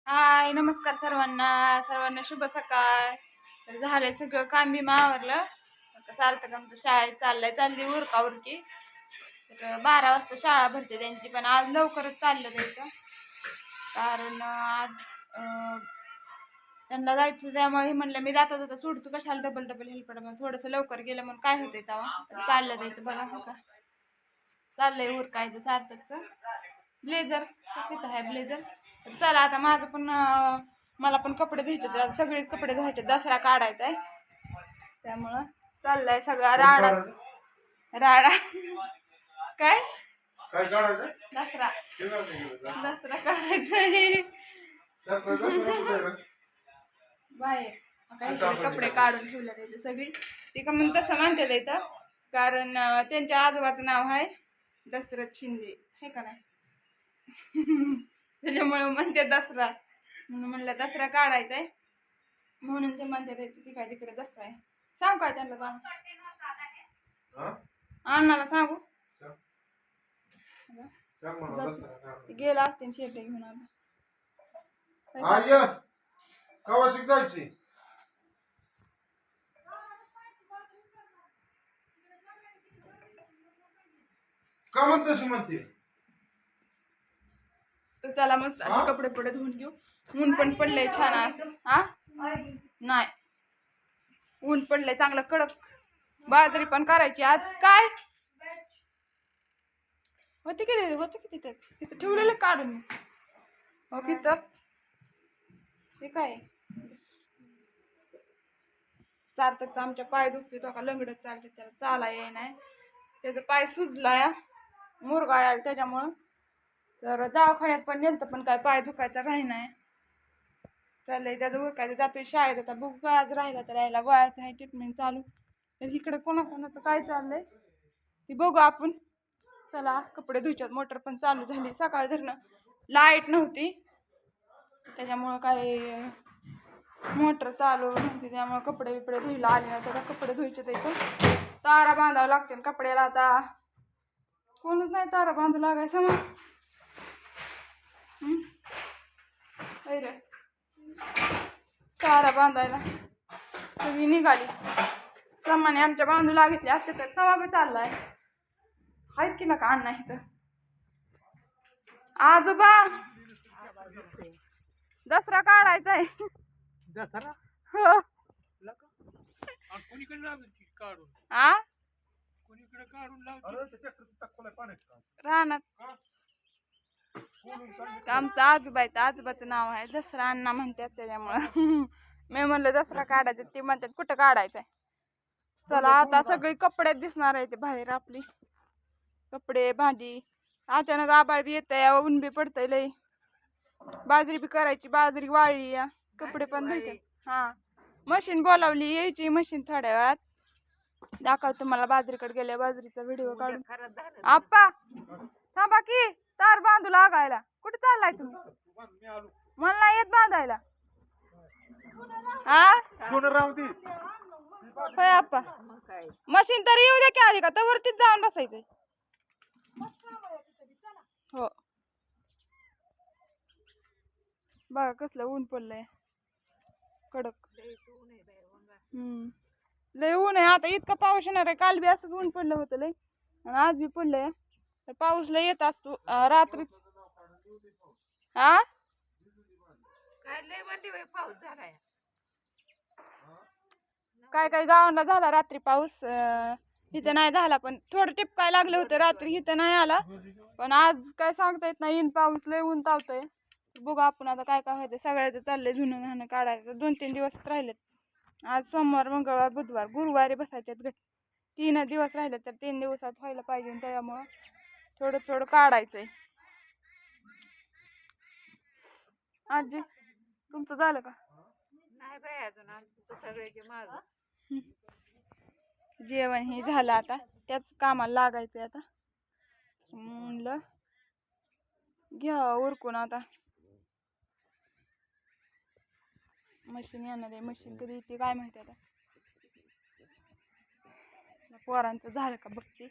हाय, नमस्कार सर्वांना. सर्वांना शुभ सकाळ. तर झालंय सगळं काम बी आवरलं. आता सार्थक आमचं शाळेत चालली उरकाउरकी. तर 12 वाजता शाळा भरते त्यांची, पण आज लवकरच चाललं जायचं कारण आज अं, त्यांना जायचं. त्यामुळे म्हणलं मी जाता जाता सोडतो, कशाला डबल डबल हेल्प मग थोडंसं लवकर गेलं म्हणून काय होतंय तेव्हा. तर चाललं जायचं बघा. हो का चाललंय उरकायचं सार्थकचं ब्लेझर. तिथं आहे ब्लेझर. तर चला आता माझं पण मला पण कपडे धुवायचे, आता सगळेच कपडे धुवायचे. दसरा काढायचा आहे त्यामुळं चाललाय सगळा राडा राडा. काय काय काढायचं? दसरा दसरा काढायचा बाहेर. काही कपडे काढून ठेवले त्याचे सगळी. ती का मग तसं म्हणतात इथं, कारण त्यांच्या आजोबाचं नाव आहे दशरथ शिंदे, हे का नाही. त्याच्यामुळे म्हणते दसरा, म्हणून म्हणलं दसरा काढायचा आहे म्हणून ते म्हणते ती काय तिकडे दसरा आहे. सांग काय त्यांना जाऊन अण्णाला सांगू. गेला असते शेपटे घेऊन आर्य कवा शिकायची? का म्हणते म्हणते? तर चला मस्त असे कपडे पुढे धुवून घेऊ. ऊन पण पडलंय छान आज. हा नाही, ऊन पडलंय चांगलं कडक. बाजरी पण करायची आज. काय होती की तिथं ठेवलेलं काढून. हो तिथं ते काय सार्थकचा आमच्या पाय दुखते तो का लंगडत चालते, त्याला चाला ये नाही. त्याचा पाय सुजलाय, मुरगा आहे त्याच्यामुळं. तर दवाखान्यात पण नेलतं पण काय पाय दुखायचा राही नाही. चाललंय त्याचं उरकायचं. जातोय शाळेत. आता बघू आज राहिला तर राहिला. गोळ्याचं आहे ट्रीटमेंट चालू. तर इकडे कोणाकोणाचं काय चाललंय ती बघू आपण. चला कपडे धुच्यात. मोटर पण चालू झाली सकाळ धरणं. लाईट नव्हती त्याच्यामुळं काय मोटर चालू नव्हती, त्यामुळे कपडे बिपडे धुयला आले नाही. तर कपडे धुयचे इथं तारा बांधावं लागते कपड्याला. आता कोणच नाही तारा बांधू लागायचं मग. तारा बांधायला सगळी निघाली. सामाने आमच्या बांधू लागितले असते तर सवा बी चाललाय. आहेत की नका अण्णा इथं. आजोबा दसरा काढायचा आहे. दसरा हो. कोणीकडे लावली काढून? आ कोणीकडे काढून लावली? रानात. आमचं आजोबा आहे, आजोबाचं नाव आहे दसरा. अण्णा म्हणतात त्याच्यामुळं मी म्हणलं दसरा काढायचं. ते म्हणतात कुठं काढायचंय. चला आता सगळी कपड्यात दिसणार आहे ते बाहेर. आपली कपडे भांडी. अचानक आबाळ बी येतंय, ऊन बी पडतंय लई. बाजरी बी करायची, बाजरी वाळली या. कपडे पण धुयचे. हा मशीन बोलावली, यायची मशीन थोड्या वेळात. दाखवतो मला बाजरीकडे गेल्या बाजरीचा व्हिडिओ काढून. आप्पा थांबा की, तार बांधू लागायला. कुठे चाललाय तुम्ही? मला नाही येत बांधायला. हा होय आप्पा. मशीन तरी येऊ द्या की आधी, का तर वरतीच जाऊन बसायचंय. हो बघा कसलं ऊन पडलंय कडक. लय ऊन आहे. आता इतका पाऊस येणार आहे. काल बी असंच ऊन पडलं होतं लय, आणि आज बी पडलंय. तर पाऊस लय येत असतो रात्री. हा पाऊस झालाय. काय काय गावांना झाला रात्री पाऊस. इथं नाही झाला, पण थोडं टिपकाय लागलं होतं रात्री. इथं नाही आला, पण आज काय सांगता येत नाही. पाऊस लय ऊन तावतंय. बघू आपण आता काय काय व्हायचं. सगळ्याचं चाललंय धुणं भाणं काढायचं. 2-3 दिवस राहिलेत. आज सोमवार, मंगळवार, बुधवार, गुरुवारी बसायच्यात गट. 3 दिवस राहिले तर 3 दिवसात व्हायला पाहिजे. त्यामुळं थोडं थोडं काढायचंय. आजी तुमचं झालं का? नाही बाय अजून. आमचं सगळ्याचे माझं जेवण हे झालं. आता त्याच कामाला लागायचंय. आता म्हणलं घ्या उरकून. आता मशीन येणार आहे. मशीन कधी येते काय माहिती. आता पोरांचं झालं का बघते.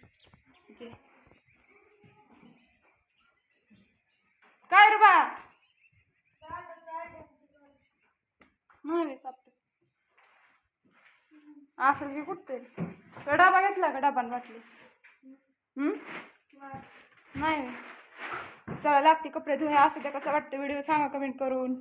काय रे बा असं की कुठतरी तो डबा घेतला का डबान वाटली नाही चला लागते कपडे धुणे असू द्या कसं वाटतं व्हिडिओ सांगा कमेंट करून